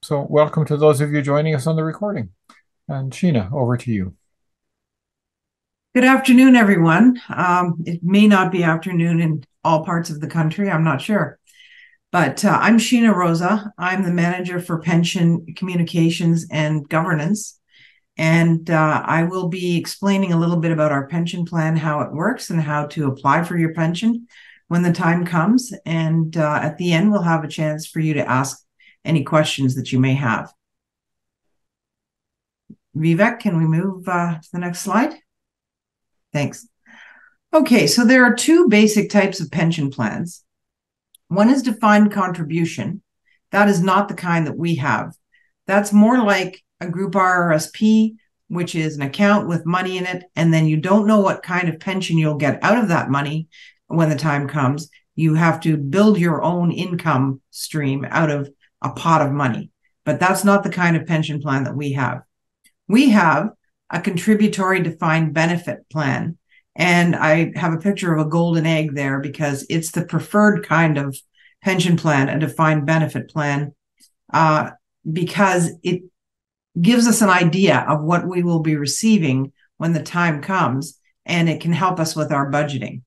So welcome to those of you joining us on the recording. And Sheena, over to you. Good afternoon, everyone. It may not be afternoon in all parts of the country. I'm not sure. But I'm Sheena Rosa. I'm the manager for pension communications and governance. And I will be explaining a little bit about our pension plan, how it works, and how to apply for your pension when the time comes. And at the end, we'll have a chance for you to ask any questions that you may have. Vivek, can we move to the next slide? Thanks. Okay, so there are two basic types of pension plans. One is defined contribution. That is not the kind that we have. That's more like a group RRSP, which is an account with money in it, and then you don't know what kind of pension you'll get out of that money when the time comes. You have to build your own income stream out of a pot of money. But that's not the kind of pension plan that we have. We have a contributory defined benefit plan. And I have a picture of a golden egg there because it's the preferred kind of pension plan, a defined benefit plan, because it gives us an idea of what we will be receiving when the time comes, and it can help us with our budgeting.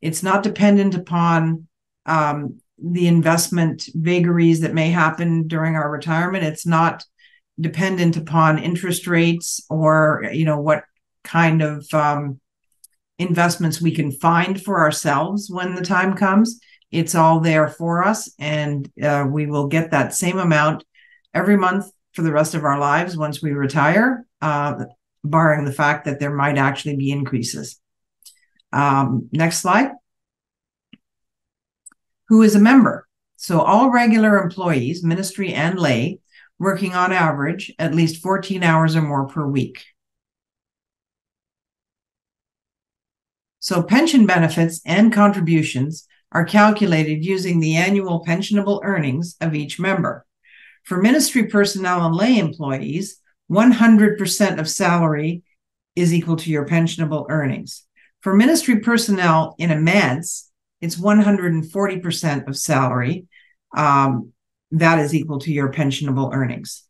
It's not dependent upon the investment vagaries that may happen during our retirement. It's not dependent upon interest rates or, what kind of investments we can find for ourselves when the time comes. It's all there for us, and we will get that same amount every month for the rest of our lives once we retire, barring the fact that there might actually be increases. Next slide. Who is a member? So all regular employees, ministry and lay, working on average at least 14 hours or more per week. So pension benefits and contributions are calculated using the annual pensionable earnings of each member. For ministry personnel and lay employees, 100% of salary is equal to your pensionable earnings. For ministry personnel in a manse, it's 140% of salary. That is equal to your pensionable earnings.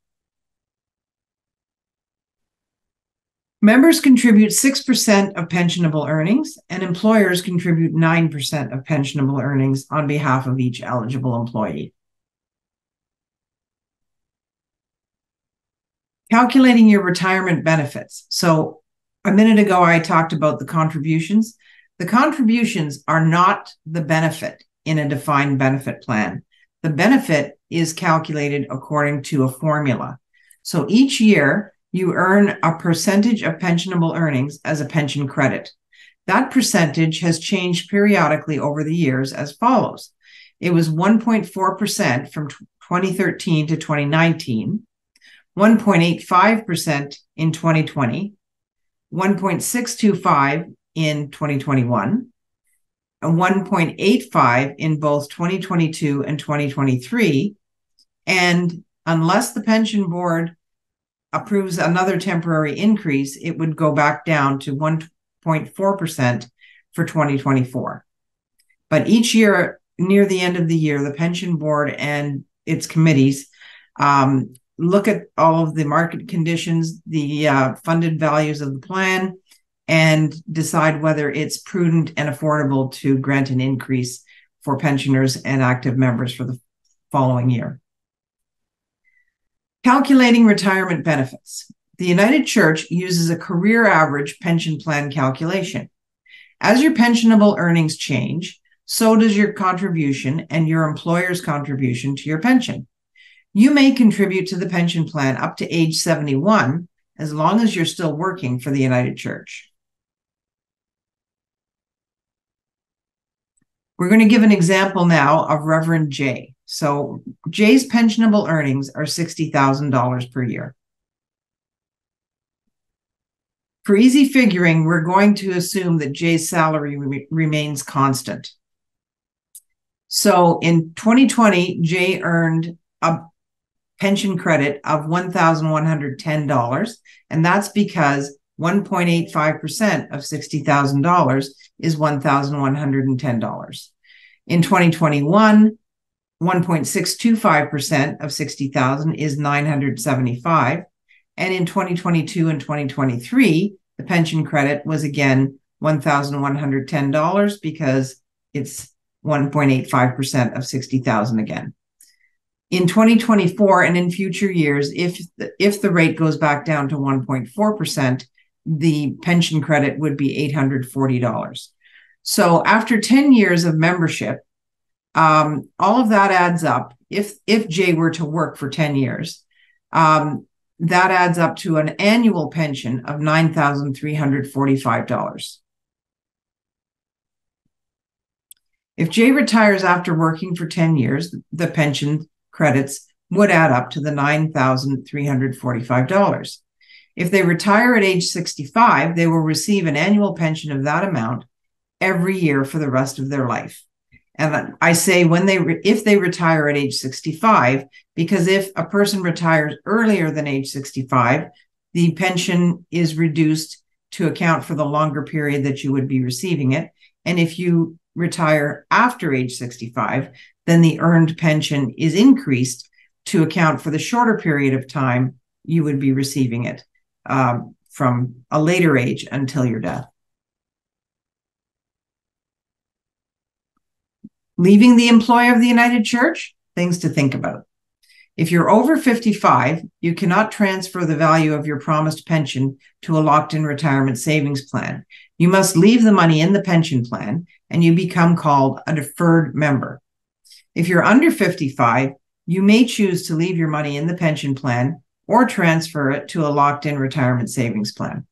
Members contribute 6% of pensionable earnings, and employers contribute 9% of pensionable earnings on behalf of each eligible employee. Calculating your retirement benefits. So a minute ago, I talked about the contributions. The contributions are not the benefit in a defined benefit plan. The benefit is calculated according to a formula. So each year, you earn a percentage of pensionable earnings as a pension credit. That percentage has changed periodically over the years as follows. It was 1.4% from 2013 to 2019, 1.85% in 2020, 1.625 in 2021, and 1.85 in both 2022 and 2023. And unless the pension board approves another temporary increase, it would go back down to 1.4% for 2024. But each year, near the end of the year, the pension board and its committees look at all of the market conditions, the funded values of the plan, and decide whether it's prudent and affordable to grant an increase for pensioners and active members for the following year. Calculating retirement benefits. The United Church uses a career average pension plan calculation. As your pensionable earnings change, so does your contribution and your employer's contribution to your pension. You may contribute to the pension plan up to age 71, as long as you're still working for the United Church. We're going to give an example now of Reverend Jay. So Jay's pensionable earnings are $60,000 per year. For easy figuring, we're going to assume that Jay's salary remains constant. So in 2020, Jay earned a pension credit of $1,110, and that's because 1.85% of $60,000 is $1,110. In 2021, 1.625% of 60,000 is $975. And in 2022 and 2023, the pension credit was again $1,110 because it's 1.85% of 60,000 again. In 2024 and in future years, if the rate goes back down to 1.4%, the pension credit would be $840. So after 10 years of membership, all of that adds up. If Jay were to work for 10 years, that adds up to an annual pension of $9,345. If Jay retires after working for 10 years, the pension credits would add up to the $9,345. If they retire at age 65, they will receive an annual pension of that amount every year for the rest of their life. And I say if they retire at age 65, because if a person retires earlier than age 65, the pension is reduced to account for the longer period that you would be receiving it. And if you retire after age 65, then the earned pension is increased to account for the shorter period of time you would be receiving it from a later age until your death. Leaving the employ of the United Church, things to think about. If you're over 55, you cannot transfer the value of your promised pension to a locked-in retirement savings plan. You must leave the money in the pension plan and you become called a deferred member. If you're under 55, you may choose to leave your money in the pension plan or transfer it to a locked-in retirement savings plan.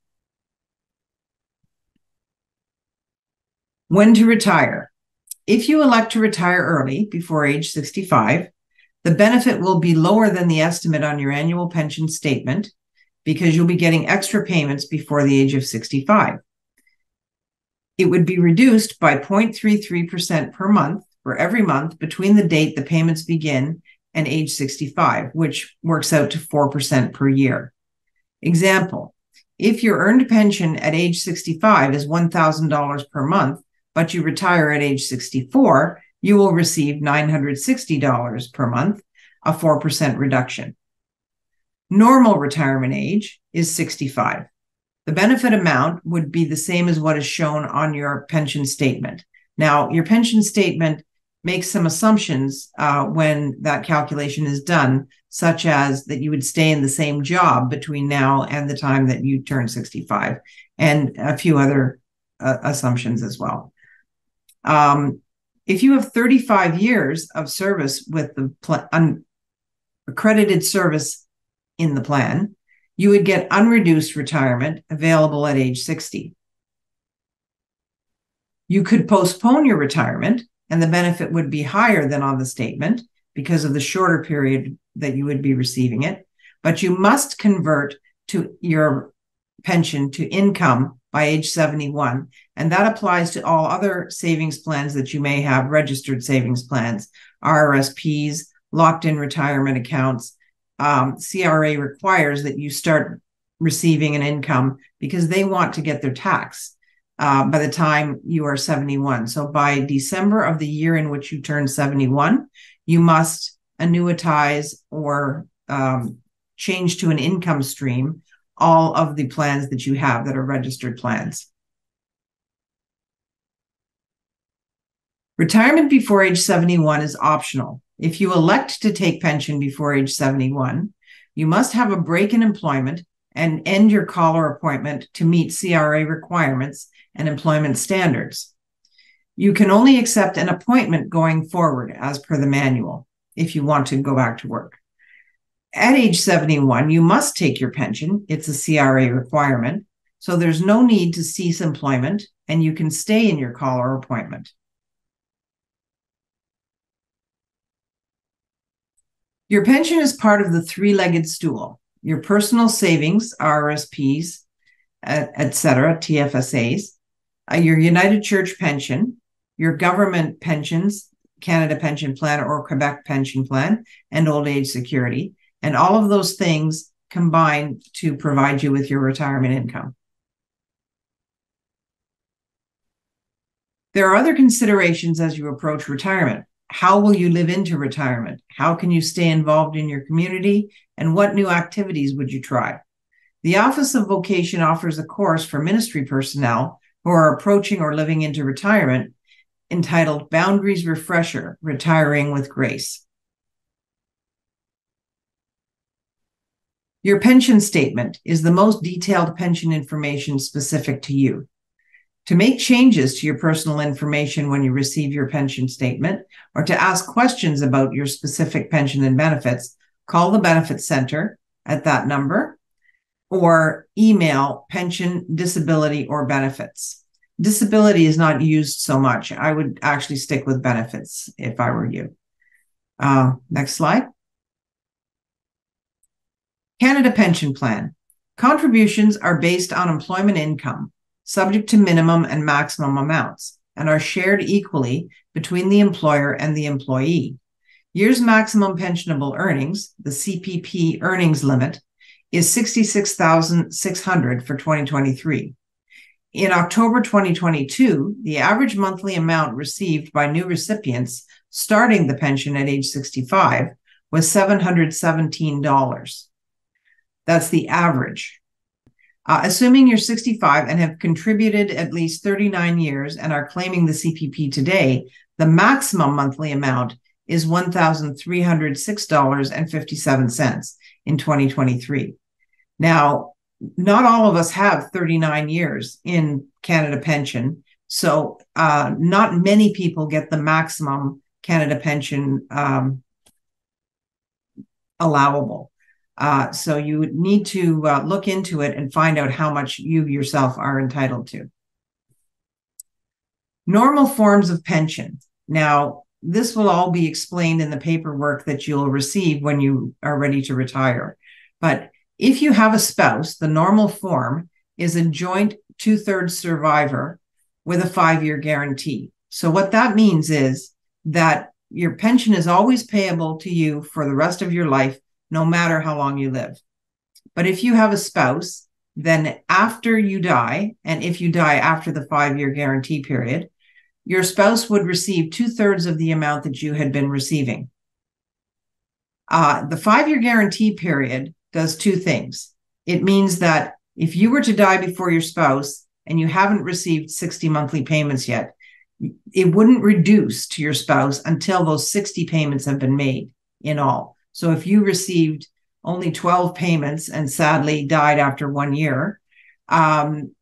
When to retire. If you elect to retire early, before age 65, the benefit will be lower than the estimate on your annual pension statement because you'll be getting extra payments before the age of 65. It would be reduced by 0.33% per month for every month between the date the payments begin and age 65, which works out to 4% per year. Example, if your earned pension at age 65 is $1,000 per month, but you retire at age 64, you will receive $960 per month, a 4% reduction. Normal retirement age is 65. The benefit amount would be the same as what is shown on your pension statement. Now, your pension statement makes some assumptions when that calculation is done, such as that you would stay in the same job between now and the time that you turn 65, and a few other assumptions as well. If you have 35 years of service with the accredited service in the plan, you would get unreduced retirement available at age 60. You could postpone your retirement and the benefit would be higher than on the statement because of the shorter period that you would be receiving it, but you must convert to your pension to income by age 71. And that applies to all other savings plans that you may have, registered savings plans, RRSPs, locked-in retirement accounts. CRA requires that you start receiving an income because they want to get their tax by the time you are 71. So by December of the year in which you turn 71, you must annuitize or change to an income stream all of the plans that you have that are registered plans. Retirement before age 71 is optional. If you elect to take pension before age 71, you must have a break in employment and end your call or appointment to meet CRA requirements and employment standards. You can only accept an appointment going forward as per the manual if you want to go back to work. At age 71, you must take your pension. It's a CRA requirement. So there's no need to cease employment and you can stay in your call or appointment. Your pension is part of the three-legged stool. Your personal savings, RRSPs, etc., TFSAs, your United Church pension, your government pensions, Canada Pension Plan or Quebec Pension Plan, and old age security. And all of those things combine to provide you with your retirement income. There are other considerations as you approach retirement. How will you live into retirement? How can you stay involved in your community? And what new activities would you try? The Office of Vocation offers a course for ministry personnel who are approaching or living into retirement entitled Boundaries Refresher, Retiring with Grace. Your pension statement is the most detailed pension information specific to you. To make changes to your personal information when you receive your pension statement, or to ask questions about your specific pension and benefits, call the Benefits Center at that number, or email pension, disability, or benefits. Disability is not used so much. I would actually stick with benefits if I were you. Next slide. Canada Pension Plan. Contributions are based on employment income, subject to minimum and maximum amounts, and are shared equally between the employer and the employee. Year's maximum pensionable earnings, the CPP earnings limit, is $66,600 for 2023. In October 2022, the average monthly amount received by new recipients starting the pension at age 65 was $717. That's the average. Assuming you're 65 and have contributed at least 39 years and are claiming the CPP today, the maximum monthly amount is $1,306.57 in 2023. Now, not all of us have 39 years in Canada Pension, so not many people get the maximum Canada Pension allowable. So you would need to look into it and find out how much you yourself are entitled to. Normal forms of pension. Now, this will all be explained in the paperwork that you'll receive when you are ready to retire. But if you have a spouse, the normal form is a joint 2/3 survivor with a 5-year guarantee. So what that means is that your pension is always payable to you for the rest of your life, no matter how long you live. But if you have a spouse, then after you die, and if you die after the 5-year guarantee period, your spouse would receive 2/3 of the amount that you had been receiving. The 5-year guarantee period does two things. It means that if you were to die before your spouse and you haven't received 60 monthly payments yet, it wouldn't reduce to your spouse until those 60 payments have been made in all. So if you received only 12 payments and sadly died after 1 year,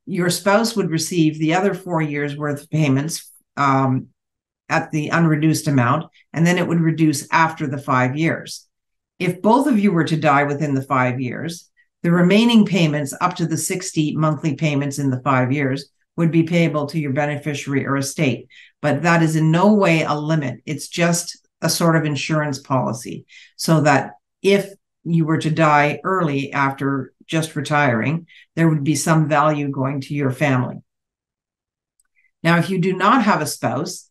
your spouse would receive the other 4 years worth of payments at the unreduced amount, and then it would reduce after the 5 years. If both of you were to die within the 5 years, the remaining payments up to the 60 monthly payments in the 5 years would be payable to your beneficiary or estate. But that is in no way a limit. It's just a sort of insurance policy so that if you were to die early after just retiring, there would be some value going to your family. Now, if you do not have a spouse,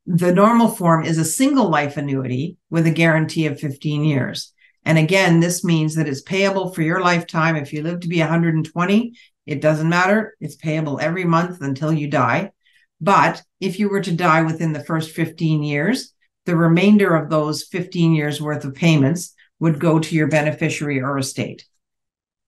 the normal form is a single life annuity with a guarantee of 15 years. And again, this means that it's payable for your lifetime. If you live to be 120, it doesn't matter. It's payable every month until you die. But if you were to die within the first 15 years, the remainder of those 15 years worth of payments would go to your beneficiary or estate.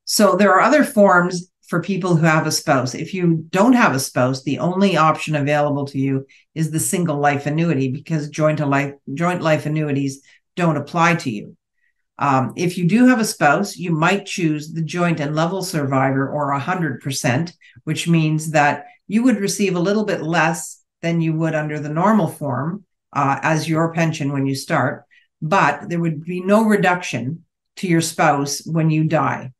So there are other forms for people who have a spouse. If you don't have a spouse, the only option available to you is the single life annuity because joint life annuities don't apply to you. If you do have a spouse, you might choose the joint and level survivor or 100%, which means that you would receive a little bit less than you would under the normal form as your pension when you start, but there would be no reduction to your spouse when you die.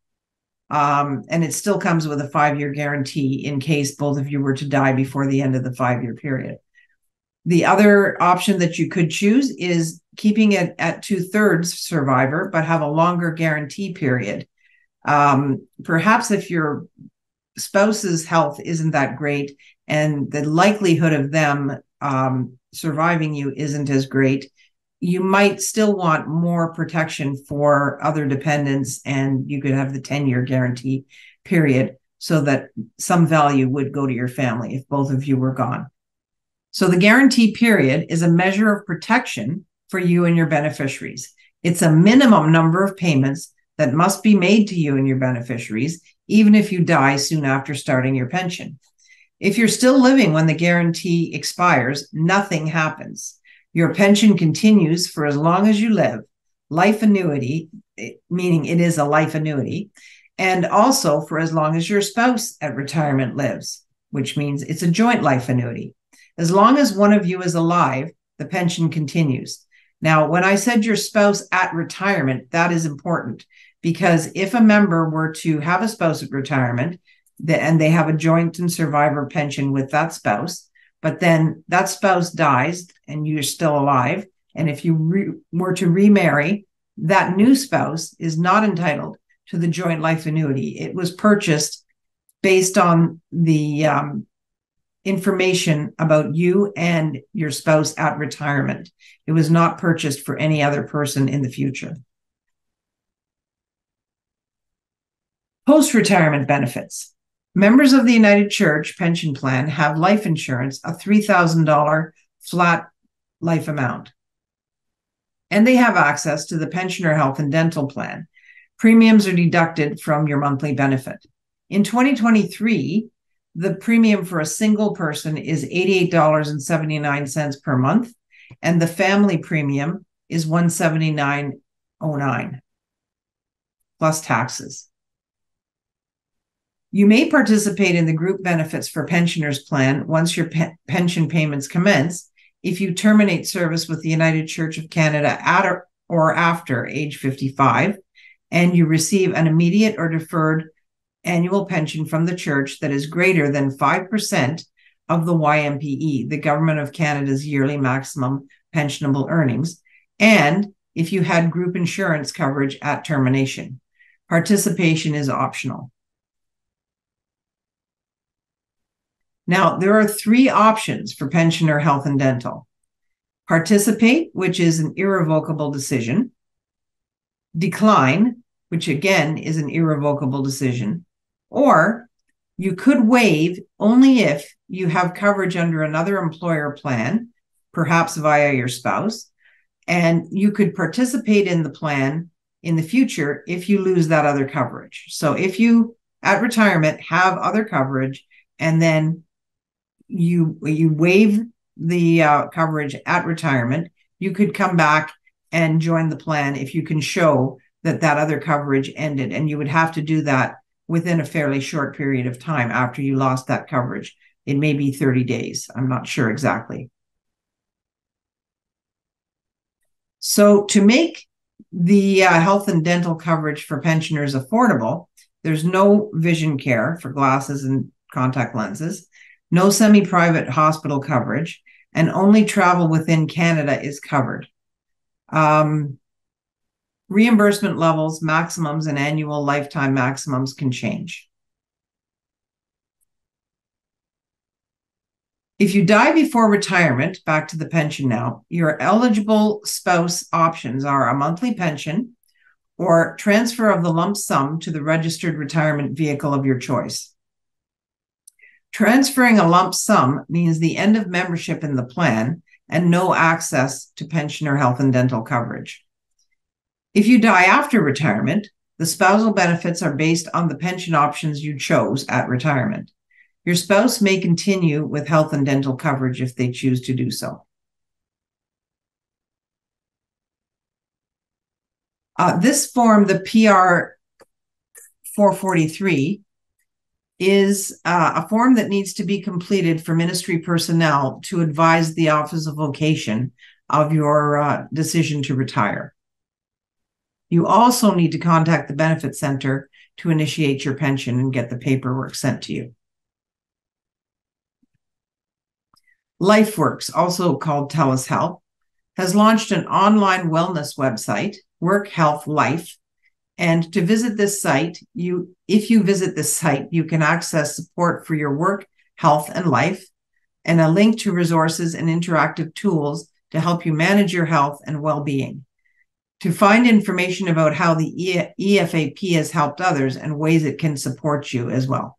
And it still comes with a 5-year guarantee in case both of you were to die before the end of the 5-year period. The other option that you could choose is keeping it at 2/3 survivor, but have a longer guarantee period. Perhaps if your spouse's health isn't that great and the likelihood of them surviving you isn't as great, you might still want more protection for other dependents, and you could have the 10-year guarantee period so that some value would go to your family if both of you were gone. So the guarantee period is a measure of protection for you and your beneficiaries. It's a minimum number of payments that must be made to you and your beneficiaries, even if you die soon after starting your pension. If you're still living when the guarantee expires, nothing happens. Your pension continues for as long as you live. Life annuity, meaning it is a life annuity, and also for as long as your spouse at retirement lives, which means it's a joint life annuity. As long as one of you is alive, the pension continues. Now, when I said your spouse at retirement, that is important, because if a member were to have a spouse at retirement and they have a joint and survivor pension with that spouse, but then that spouse dies and you're still alive, and if you were to remarry, that new spouse is not entitled to the joint life annuity. It was purchased based on the information about you and your spouse at retirement. It was not purchased for any other person in the future. Post-retirement benefits. Members of the United Church pension plan have life insurance, a $3,000 flat life amount. And they have access to the pensioner health and dental plan. Premiums are deducted from your monthly benefit. In 2023, the premium for a single person is $88.79 per month, and the family premium is $179.09 plus taxes. You may participate in the group benefits for pensioners plan once your pension payments commence if you terminate service with the United Church of Canada at or after age 55, and you receive an immediate or deferred annual pension from the church that is greater than 5% of the YMPE, the Government of Canada's yearly maximum pensionable earnings, and if you had group insurance coverage at termination. Participation is optional. Now, there are three options for pensioner health and dental. Participate, which is an irrevocable decision. Decline, which again is an irrevocable decision. Or you could waive only if you have coverage under another employer plan, perhaps via your spouse, and you could participate in the plan in the future if you lose that other coverage. So if you, at retirement, have other coverage and then you waive the coverage at retirement, you could come back and join the plan if you can show that that other coverage ended, and you would have to do that within a fairly short period of time after you lost that coverage. It may be 30 days. I'm not sure exactly. So to make the health and dental coverage for pensioners affordable, there's no vision care for glasses and contact lenses, no semi-private hospital coverage, and only travel within Canada is covered. Reimbursement levels, maximums, and annual lifetime maximums can change. If you die before retirement, back to the pension now, your eligible spouse options are a monthly pension or transfer of the lump sum to the registered retirement vehicle of your choice. Transferring a lump sum means the end of membership in the plan and no access to pensioner health and dental coverage. If you die after retirement, the spousal benefits are based on the pension options you chose at retirement. Your spouse may continue with health and dental coverage if they choose to do so. This form, the PR 443, is a form that needs to be completed for ministry personnel to advise the Office of Vocation of your decision to retire. You also need to contact the Benefit Center to initiate your pension and get the paperwork sent to you. LifeWorks, also called TELUS Health, has launched an online wellness website, Work Health Life. And to visit this site, if you visit this site, you can access support for your work, health, and life, and a link to resources and interactive tools to help you manage your health and well-being. To find information about how the EFAP has helped others and ways it can support you as well.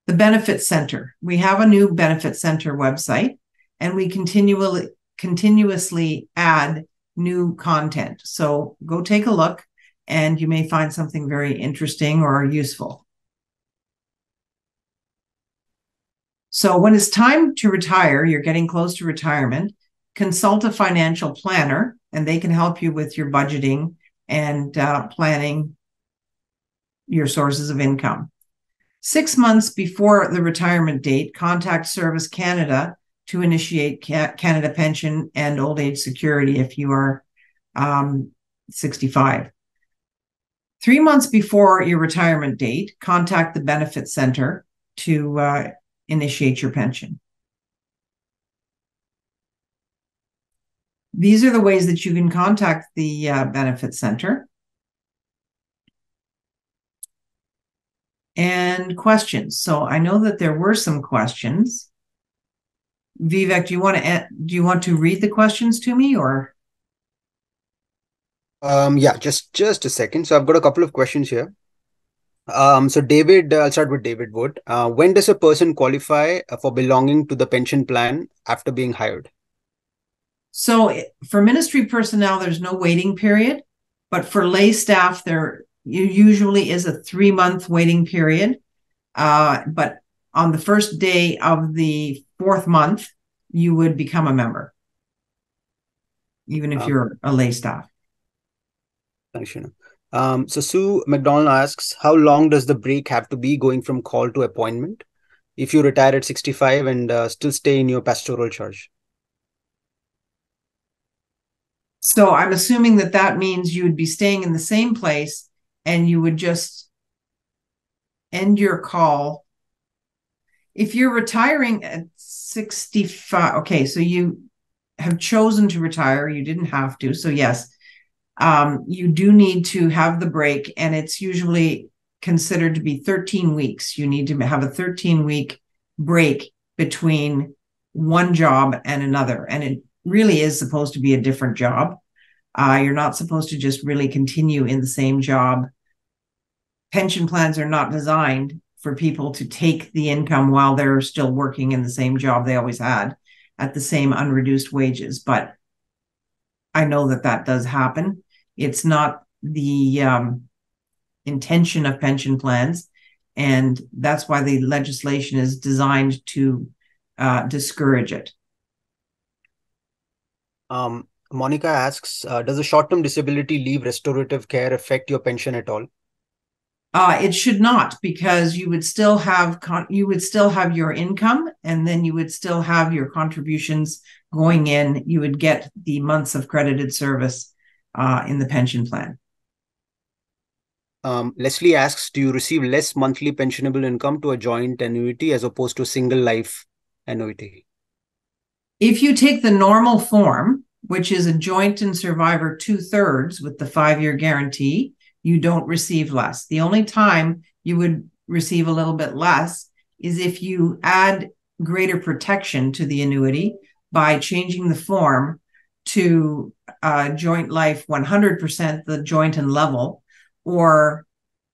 The Benefit Center. We have a new Benefit Center website, and we continuously add new content. So go take a look, and you may find something very interesting or useful. So when it's time to retire, you're getting close to retirement, consult a financial planner, and they can help you with your budgeting and planning your sources of income. 6 months before the retirement date, contact Service Canada to initiate Canada Pension and Old Age Security if you are 65. 3 months before your retirement date, contact the Benefit Center to initiate your pension. These are the ways that you can contact the Benefit Center. And questions. So I know that there were some questions. Vivek, do you want to read the questions to me, or? Yeah, just a second. So I've got a couple of questions here. So David, I'll start with David Wood. When does a person qualify for belonging to the pension plan after being hired? So for ministry personnel, there's no waiting period, but for lay staff, there usually is a 3-month waiting period. But on the first day of the 4th month, you would become a member, even if you're a lay staff. Thanks, Sheena. So Sue McDonald asks, how long does the break have to be going from call to appointment if you retire at 65 and still stay in your pastoral charge? So I'm assuming that means you would be staying in the same place and you would just end your call. If you're retiring at 65, okay, so you have chosen to retire, you didn't have to. So yes, you do need to have the break, and it's usually considered to be 13 weeks. You need to have a 13-week break between one job and another. And it really is supposed to be a different job. You're not supposed to just really continue in the same job. Pension plans are not designed for people to take the income while they're still working in the same job they always had at the same unreduced wages. But I know that does happen. It's not the intention of pension plans, and that's why the legislation is designed to discourage it. Monica asks, does a short-term disability leave restorative care affect your pension at all? It should not, because you would still have your income, and then you would still have your contributions going in. You would get the months of credited service in the pension plan. Leslie asks, do you receive less monthly pensionable income to a joint annuity as opposed to a single life annuity? If you take the normal form, which is a joint and survivor 2/3 with the 5-year guarantee, you don't receive less. The only time you would receive a little bit less is if you add greater protection to the annuity by changing the form to joint life 100%, the joint and level, or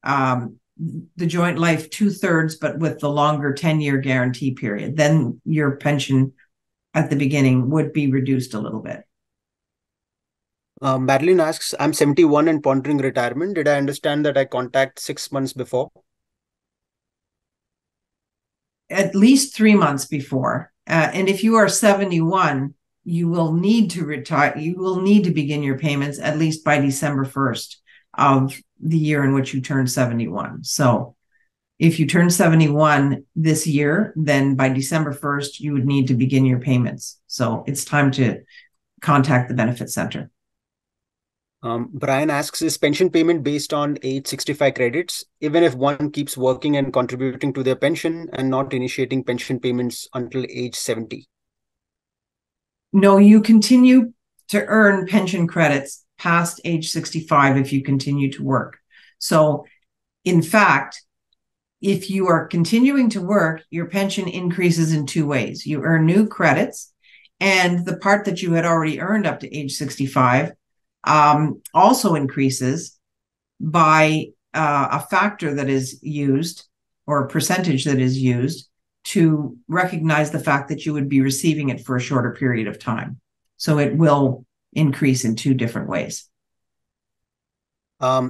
the joint life 2/3, but with the longer 10-year guarantee period. Then your pension at the beginning would be reduced a little bit. Madeline asks, I'm 71 and pondering retirement. Did I understand that I contact 6 months before? At least 3 months before. And if you are 71, you will need to retire. You will need to begin your payments at least by December 1st of the year in which you turn 71. So if you turn 71 this year, then by December 1st, you would need to begin your payments. So it's time to contact the Benefit Center. Brian asks, is pension payment based on age 65 credits, even if one keeps working and contributing to their pension and not initiating pension payments until age 70? No, you continue to earn pension credits past age 65 if you continue to work. So, in fact, if you are continuing to work, your pension increases in 2 ways. You earn new credits, and the part that you had already earned up to age 65 also increases by a factor that is used or percentage that is used to recognize the fact that you would be receiving it for a shorter period of time. So it will increase in two different ways.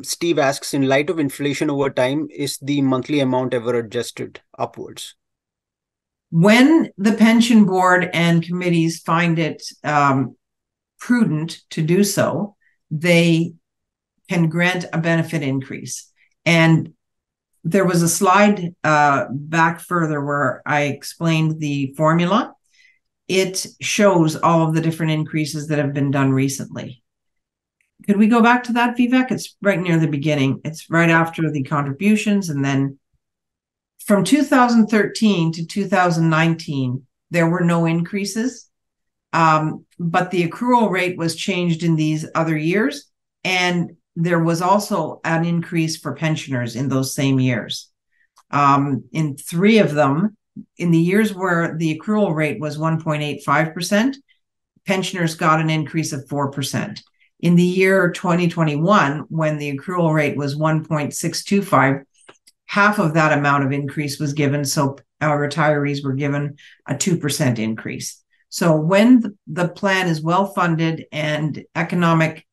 Steve asks, in light of inflation over time, is the monthly amount ever adjusted upwards? When the pension board and committees find it prudent to do so, they can grant a benefit increase. And there was a slide back further where I explained the formula. It shows all of the different increases that have been done recently. Could we go back to that, Vivek? It's right near the beginning. It's right after the contributions. And then from 2013 to 2019, there were no increases. But the accrual rate was changed in these other years. And there was also an increase for pensioners in those same years. In three of them, in the years where the accrual rate was 1.85%, pensioners got an increase of 4%. In the year 2021, when the accrual rate was 1.625, half of that amount of increase was given. So our retirees were given a 2% increase. So when the plan is well funded and economic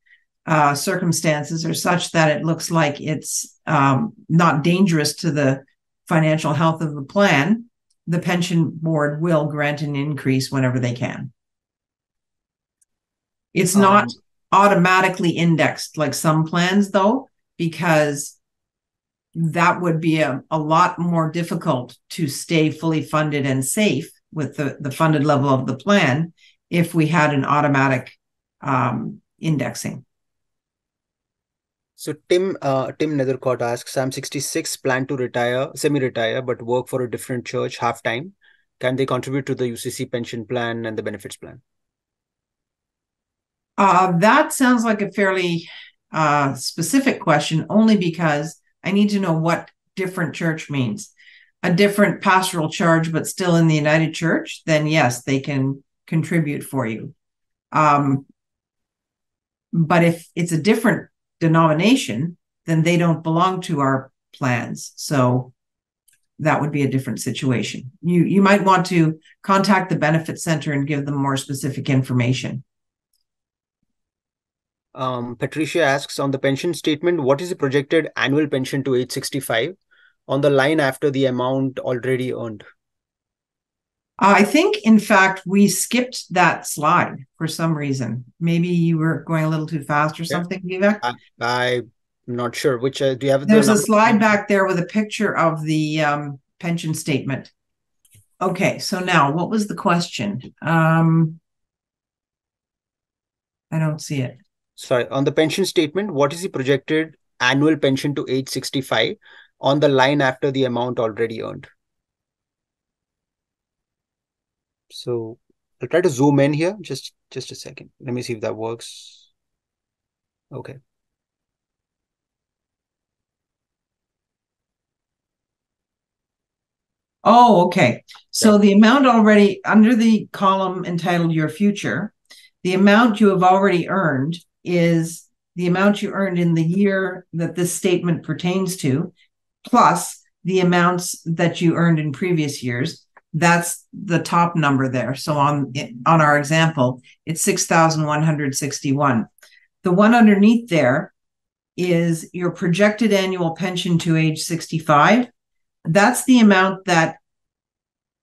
circumstances are such that it looks like it's not dangerous to the financial health of the plan, the pension board will grant an increase whenever they can. It's not automatically indexed like some plans, though, because that would be a lot more difficult to stay fully funded and safe with the funded level of the plan if we had an automatic indexing. So Tim Nethercott asks, I'm 66, plan to retire, semi-retire, but work for a different church half-time. Can they contribute to the UCC pension plan and the benefits plan? That sounds like a fairly specific question, only because I need to know what different church means. A different pastoral charge, but still in the United Church, then yes, they can contribute for you. But if it's a different denomination, then they don't belong to our plans. So that would be a different situation. You might want to contact the benefit center and give them more specific information. Patricia asks, on the pension statement, what is the projected annual pension to age 65 on the line after the amount already earned? I think, in fact, we skipped that slide for some reason. Maybe you were going a little too fast or something, Vivek? I'm not sure. Which do you have? There's a slide back there with a picture of the pension statement. Okay, so now what was the question? I don't see it. Sorry, on the pension statement, what is the projected annual pension to age 65 on the line after the amount already earned? So I'll try to zoom in here. Just a second. Let me see if that works. Okay. Oh, okay. So the amount already under the column entitled Your Future, the amount you have already earned is the amount you earned in the year that this statement pertains to, plus the amounts that you earned in previous years. That's the top number there. So on our example, it's 6,161. The one underneath there is your projected annual pension to age 65. That's the amount that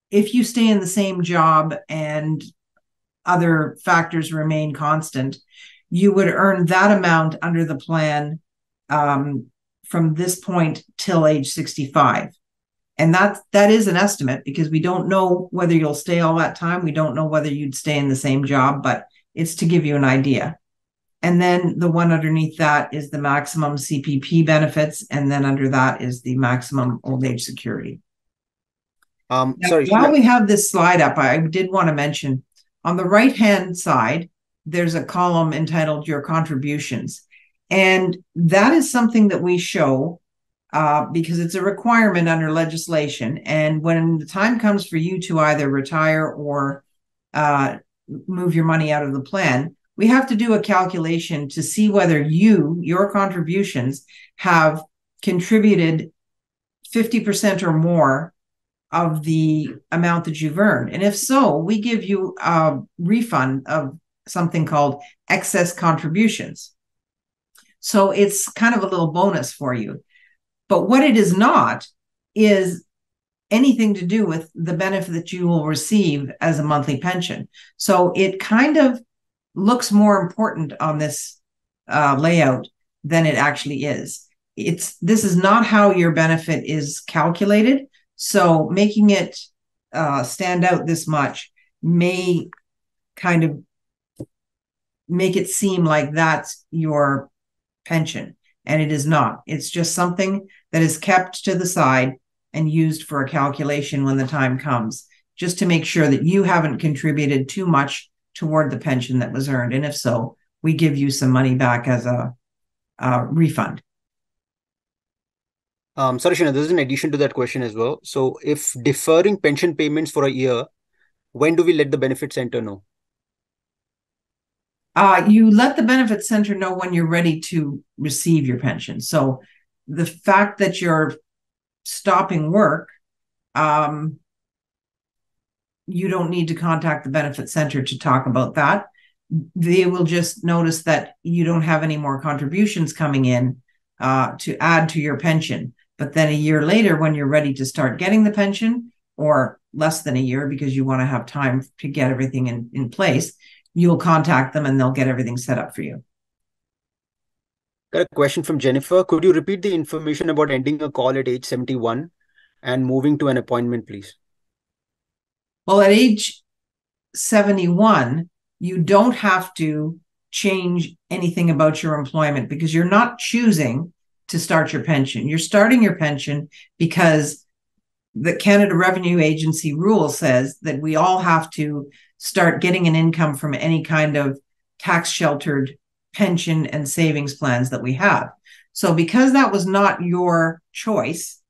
if you stay in the same job and other factors remain constant, you would earn that amount under the plan from this point till age 65. And that is an estimate because we don't know whether you'll stay all that time. We don't know whether you'd stay in the same job, but it's to give you an idea. And then the one underneath that is the maximum CPP benefits. And then under that is the maximum old age security. Sorry. While we have this slide up, I did want to mention on the right-hand side, there's a column entitled Your Contributions. And that is something that we show because it's a requirement under legislation. And when the time comes for you to either retire or move your money out of the plan, we have to do a calculation to see whether your contributions have contributed 50% or more of the amount that you've earned? And if so, we give you a refund of something called excess contributions. So it's kind of a little bonus for you. But what it is not is anything to do with the benefit that you will receive as a monthly pension. So it kind of looks more important on this layout than it actually is. This is not how your benefit is calculated. So making it stand out this much may kind of make it seem like that's your pension, and it is not. It's just something that is kept to the side and used for a calculation when the time comes, just to make sure that you haven't contributed too much toward the pension that was earned. And if so, we give you some money back as a refund. Sorry, Sheena, this is an addition to that question as well. So if deferring pension payments for a year, when do we let the benefit center know? You let the benefit center know when you're ready to receive your pension. So the fact that you're stopping work, you don't need to contact the benefit center to talk about that. They will just notice that you don't have any more contributions coming in to add to your pension. But then a year later, when you're ready to start getting the pension, or less than a year because you want to have time to get everything in place, you'll contact them and they'll get everything set up for you. Got a question from Jennifer. Could you repeat the information about ending a call at age 71 and moving to an appointment, please? Well, at age 71, you don't have to change anything about your employment because you're not choosing to start your pension. You're starting your pension because the Canada Revenue Agency rule says that we all have to start getting an income from any kind of tax-sheltered pension and savings plans that we have. So because that was not your choice,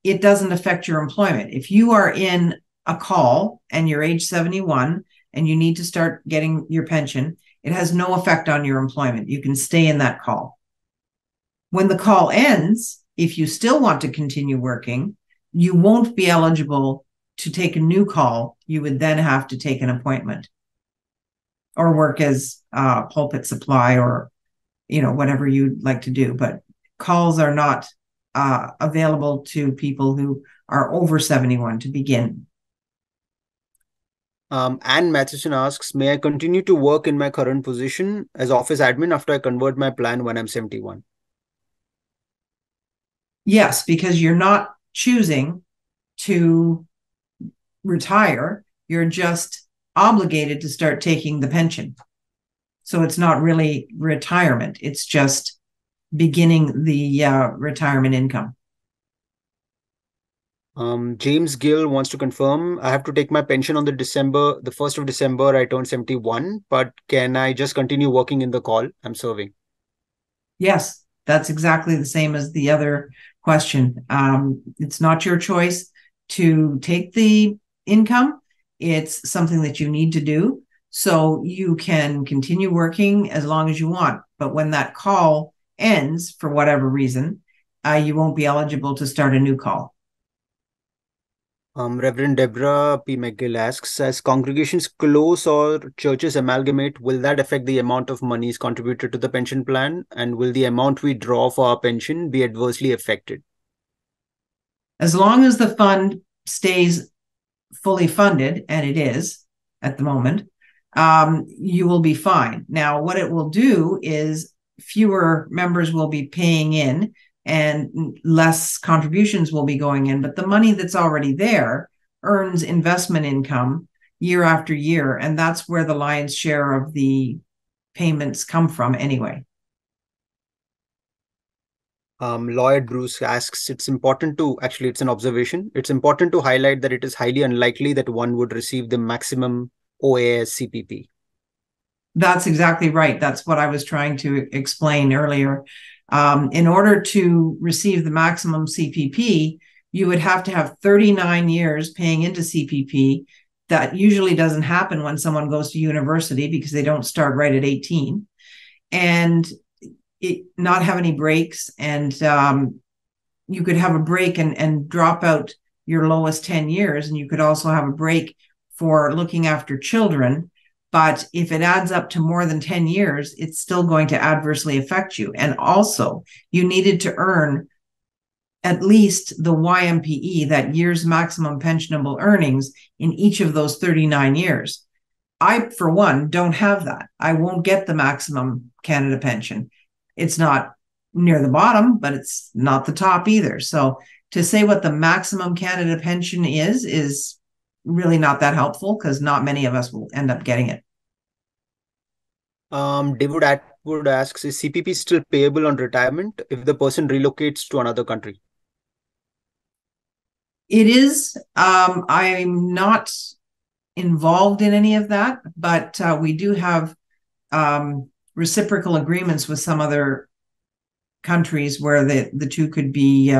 it doesn't affect your employment. If you are in a call and you're age 71 and you need to start getting your pension, it has no effect on your employment. You can stay in that call. When the call ends, if you still want to continue working, you won't be eligible to take a new call. You would then have to take an appointment or work as pulpit supply or, whatever you'd like to do. But calls are not available to people who are over 71 to begin. Anne Matheson asks, may I continue to work in my current position as office admin after I convert my plan when I'm 71? Yes, because you're not choosing to retire. You're just obligated to start taking the pension. So it's not really retirement. It's just beginning the retirement income. James Gill wants to confirm, I have to take my pension on the 1st of December, I turned 71, but can I just continue working in the call I'm serving? Yes, that's exactly the same as the other question. It's not your choice to take the income. It's something that you need to do. So you can continue working as long as you want. But when that call ends, for whatever reason, you won't be eligible to start a new call. Reverend Deborah P. McGill asks, as congregations close or churches amalgamate, will that affect the amount of monies contributed to the pension plan? And will the amount we draw for our pension be adversely affected? As long as the fund stays fully funded, and it is at the moment, you will be fine. Now, what it will do is fewer members will be paying in and less contributions will be going in, but the money that's already there earns investment income year after year, and that's where the lion's share of the payments come from anyway. Lloyd Bruce asks, it's an observation. It's important to highlight that it is highly unlikely that one would receive the maximum OAS CPP. That's exactly right. That's what I was trying to explain earlier. In order to receive the maximum CPP, you would have to have 39 years paying into CPP. That usually doesn't happen when someone goes to university because they don't start right at 18. And not have any breaks and you could have a break and drop out your lowest 10 years, and you could also have a break for looking after children. But if it adds up to more than 10 years, it's still going to adversely affect you. And also, you needed to earn at least the YMPE, that year's maximum pensionable earnings, in each of those 39 years. I, for one, don't have that. I won't get the maximum Canada pension. It's not near the bottom, but it's not the top either. So to say what the maximum Canada pension is really not that helpful, because not many of us will end up getting it. David Atwood asks, is CPP still payable on retirement if the person relocates to another country? It is. I'm not involved in any of that, but we do have reciprocal agreements with some other countries where the two could be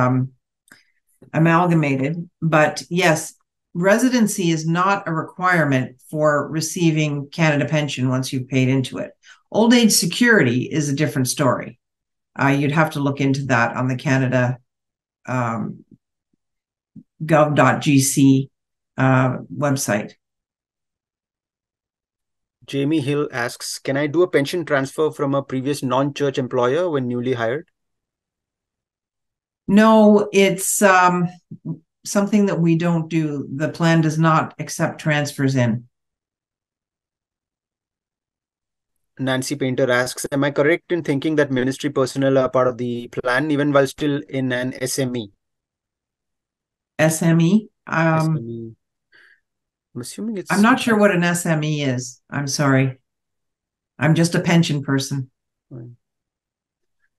amalgamated. But yes, residency is not a requirement for receiving Canada pension once you've paid into it. Old age security is a different story. You'd have to look into that on the Canada gov.gc website. Jamie Hill asks, can I do a pension transfer from a previous non-church employer when newly hired? No, it's something that we don't do. The plan does not accept transfers in. Nancy Painter asks, am I correct in thinking that ministry personnel are part of the plan even while still in an SME? SME? SME. I'm assuming it's... I'm not sure what an SME is. I'm sorry. I'm just a pension person.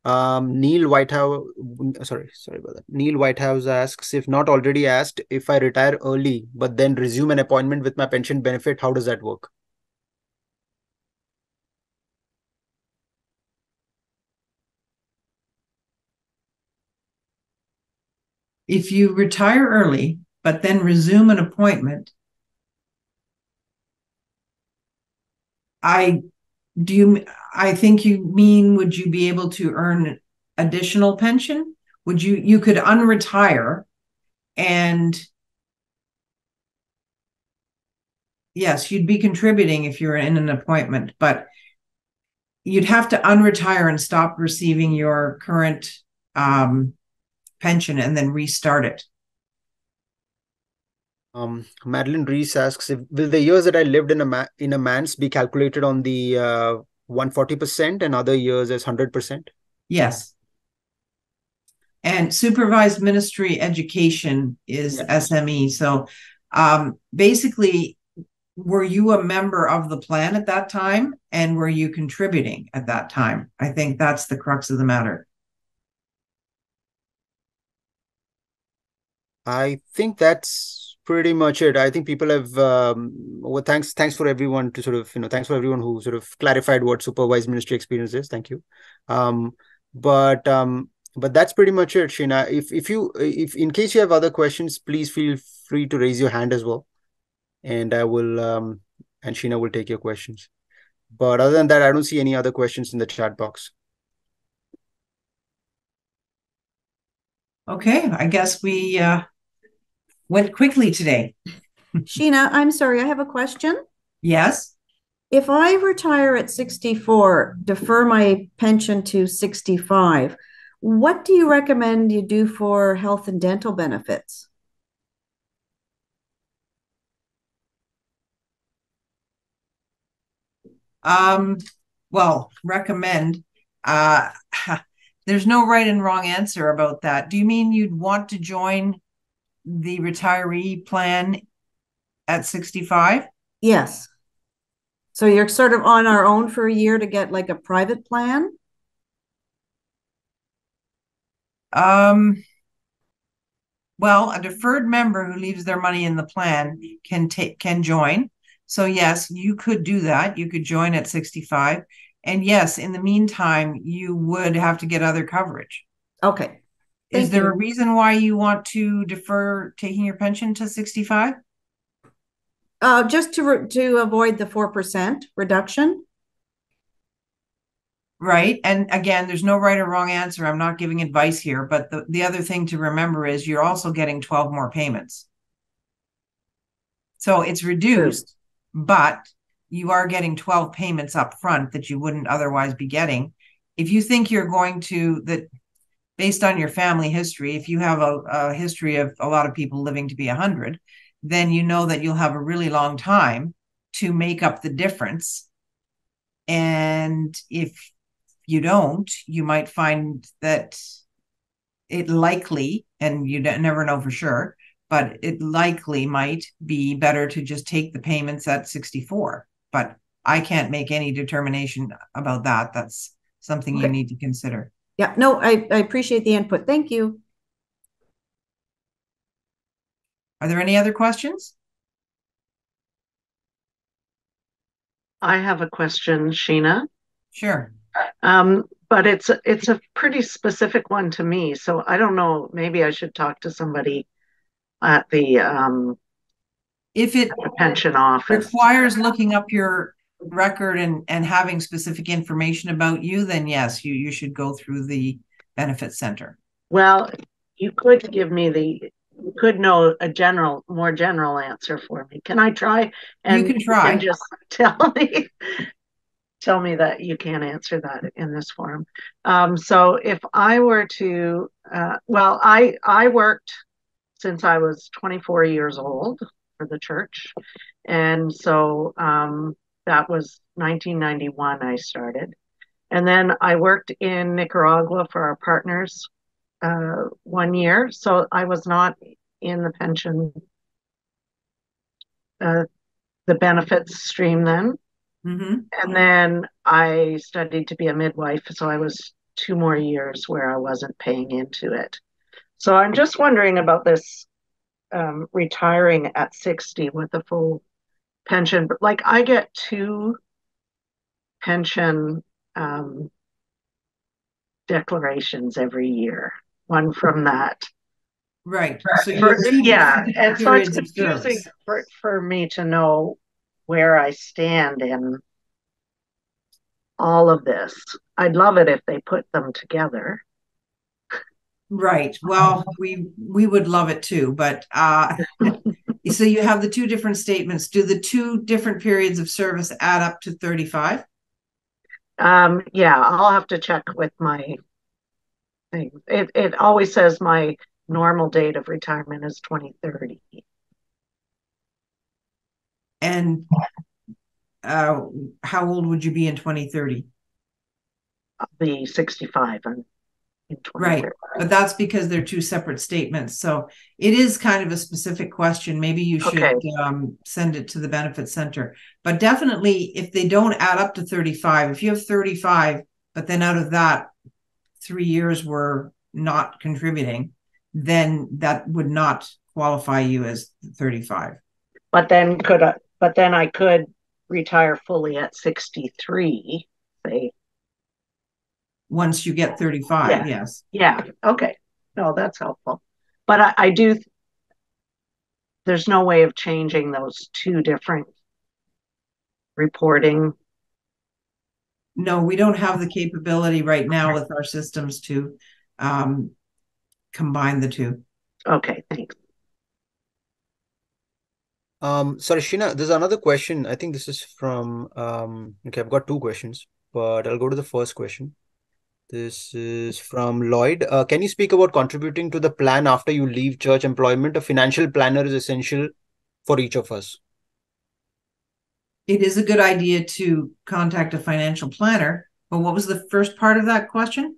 Neil Whitehouse, sorry about that. Neil Whitehouse asks, if not already asked, if I retire early but then resume an appointment with my pension benefit, how does that work? If you retire early but then resume an appointment, I think you mean, would you be able to earn additional pension? You could unretire, and yes, you'd be contributing if you're in an appointment, but you'd have to unretire and stop receiving your current pension and then restart it. Madeline Reese asks, will the years that I lived in a manse be calculated on the 140% and other years as 100%? Yes. And supervised ministry education is SME. So basically, were you a member of the plan at that time, and were you contributing at that time? I think that's the crux of the matter. I think that's pretty much it. I think people have thanks for everyone to sort of, thanks for everyone who sort of clarified what supervised ministry experience is. Thank you. But that's pretty much it, Sheena. If in case you have other questions, please feel free to raise your hand as well, and I will and Sheena will take your questions. But other than that, I don't see any other questions in the chat box. Okay, I guess we went quickly today. Sheena, I'm sorry, I have a question. Yes. If I retire at 64, defer my pension to 65, what do you recommend you do for health and dental benefits? Well, recommend. There's no right and wrong answer about that. Do you mean you'd want to join the retiree plan at 65? Yes. So you're sort of on our own for a year to get like a private plan? Well, a deferred member who leaves their money in the plan can join. So yes, you could do that. You could join at 65. And yes, in the meantime, you would have to get other coverage. Okay. Is there a reason why you want to defer taking your pension to 65? Just to avoid the 4% reduction. Right. And again, there's no right or wrong answer. I'm not giving advice here, but the other thing to remember is you're also getting 12 more payments. So it's reduced, but you are getting 12 payments up front that you wouldn't otherwise be getting. If you think you're going to, that based on your family history, if you have a history of a lot of people living to be 100, then you know that you'll have a really long time to make up the difference. And if you don't, you might find that it likely, and you never know for sure, but it likely might be better to just take the payments at 64. But I can't make any determination about that. That's something you need to consider. Yeah, no, I appreciate the input. Thank you. Are there any other questions? I have a question, Sheena. Sure. But it's a pretty specific one to me. So I don't know, maybe I should talk to somebody at the If it pension office. requires looking up your record and having specific information about you, then yes, you should go through the benefits center. Well, you could give me you could know a more general answer for me. Can I try? And you can try. You can just tell me that you can't answer that in this forum. So if I were to, well, I worked since I was 24 years old for the church. And so that was 1991 I started. And then I worked in Nicaragua for our partners 1 year. So I was not in the pension, the benefits stream then. Mm-hmm. And then I studied to be a midwife. So I was 2 more years where I wasn't paying into it. So I'm just wondering about this retiring at 60 with a full pension. Like I get 2 pension declarations every year, one from that. Right. So yeah, and so it's confusing for me to know where I stand in all of this. I'd love it if they put them together. Right. Well, we would love it too, but so you have the 2 different statements. Do the 2 different periods of service add up to 35? Yeah, I'll have to check with my thing. It always says my normal date of retirement is 2030. And how old would you be in 2030? I'll be 65 in 2030. Right. But that's because they're 2 separate statements. So it is kind of a specific question. Maybe you should send it to the benefits center. But definitely, if they don't add up to 35, if you have 35, but then out of that, 3 years were not contributing, then that would not qualify you as 35. But then I could retire fully at 63, say. Once you get 35, yes. Yeah. Okay. No, that's helpful. But I do, there's no way of changing those 2 different reporting. No, we don't have the capability right now with our systems to combine the 2. Okay, thanks. Sorry, Sheena, there's another question. I think this is from, okay, I've got 2 questions, but I'll go to the first question. This is from Lloyd. Can you speak about contributing to the plan after you leave church employment? A financial planner is essential for each of us. It is a good idea to contact a financial planner, but what was the first part of that question?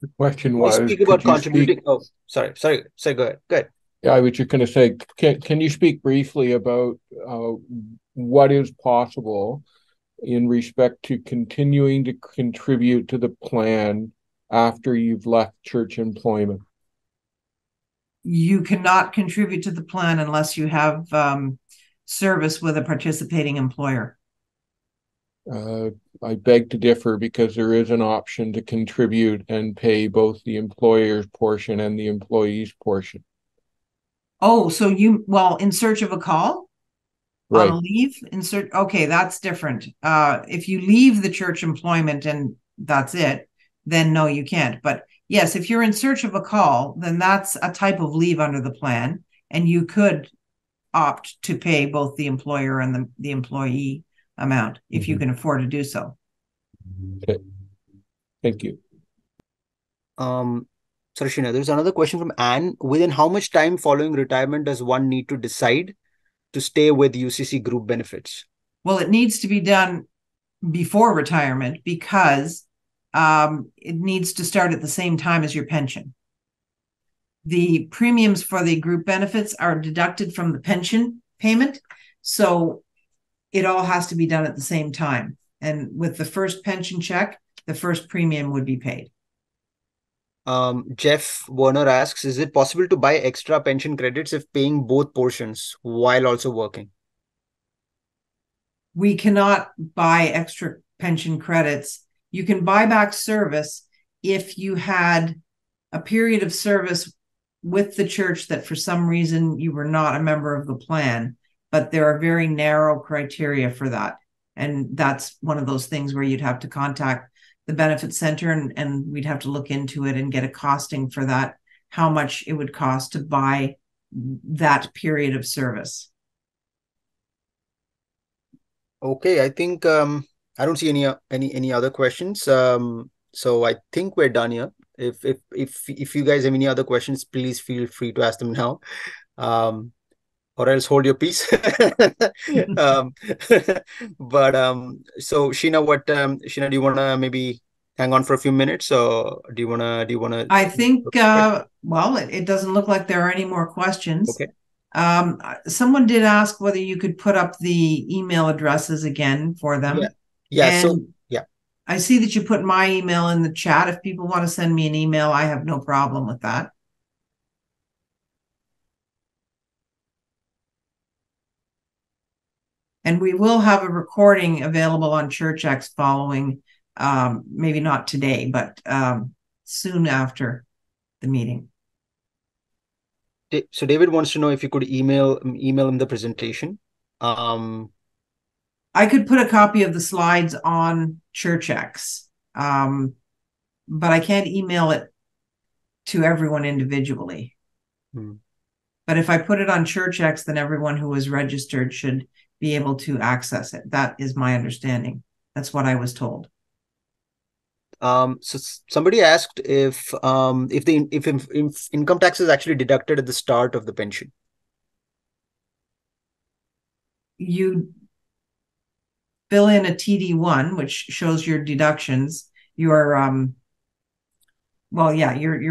The question was, speak about contributing. Oh, sorry. Go ahead. Yeah, I was just going to say, can you speak briefly about what is possible in respect to continuing to contribute to the plan after you've left church employment? You cannot contribute to the plan unless you have service with a participating employer. I beg to differ, because there is an option to contribute and pay both the employer's portion and the employee's portion. Oh, so in search of a call? Right. On a leave? Okay, that's different. If you leave the church employment and that's it, then no, you can't. But yes, if you're in search of a call, then that's a type of leave under the plan, and you could opt to pay both the employer and the employee amount if you can afford to do so. Okay. Thank you. Sorry, Sheena, there's another question from Anne. Within how much time following retirement does one need to decide to stay with UCC group benefits? Well, it needs to be done before retirement because it needs to start at the same time as your pension. The premiums for the group benefits are deducted from the pension payment, so it all has to be done at the same time. And with the first pension check, the first premium would be paid. Jeff Warner asks, is it possible to buy extra pension credits if paying both portions while also working? We cannot buy extra pension credits. You can buy back service if you had a period of service with the church that for some reason you were not a member of the plan, but there are very narrow criteria for that. And that's one of those things where you'd have to contact the benefit center and we'd have to look into it and get a costing for that, how much it would cost to buy that period of service. Okay, I think I don't see any other questions. So I think we're done here. If you guys have any other questions, please feel free to ask them now. Or else hold your peace. So Sheena, do you wanna maybe hang on for a few minutes, or do you wanna I think well, it doesn't look like there are any more questions. Okay. Someone did ask whether you could put up the email addresses again for them. Yeah. So And I see that you put my email in the chat. If people want to send me an email, I have no problem with that. And we will have a recording available on ChurchX following, maybe not today, but soon after the meeting. So David wants to know if you could email him the presentation. I could put a copy of the slides on ChurchX, but I can't email it to everyone individually. But if I put it on ChurchX, then everyone who is registered should be able to access it. That is my understanding. That's what I was told. So somebody asked if income tax is actually deducted at the start of the pension. You fill in a TD1, which shows your deductions, your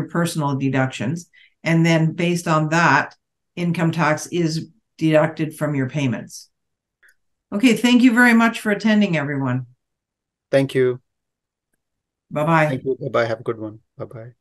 personal deductions, and then based on that, income tax is deducted from your payments. Okay, thank you very much for attending, everyone. Thank you. Bye-bye. Thank you. Bye-bye. Have a good one. Bye-bye.